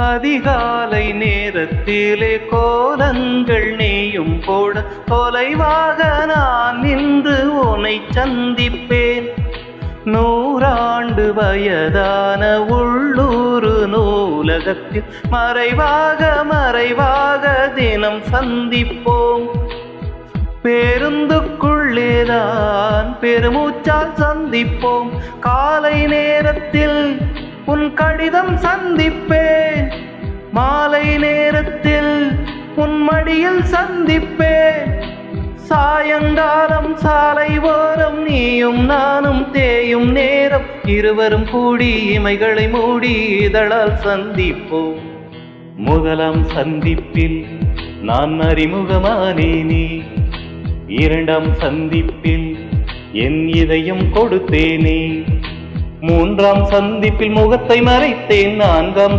அதிகாலை நேரத்திலே கோலங்கள் நெய்யும் போட தொலைவாக நான் நின்று உன்னை சந்திப்பேன். 100 வயதான உள்ளூர் நூலகத்தில் மறைவாக தினம் சந்திப்போம். பேருந்துக்குள்ளேதான் பெருமூச்சால் சந்திப்போம். காலை நேரத்தில் உன் கடிதம் சந்திப்பேன். மாலை நேரத்தில் உன் மடியில் சந்திப்பேன். சாயங்காலம் சாலை ஓரம் நீயும் நானும் தேயும் நேரம் இருவரும் கூடி இமைகளை மூடி இதழால் சந்திப்போம். முதலாம் சந்திப்பில் நான் அறிமுகமானேனே, 2ஆம் சந்திப்பில் என் இதயம் கொடுத்தேனே, 3ஆம் சந்திப்பில் முகத்தை மறைத்தேன், 4ஆம்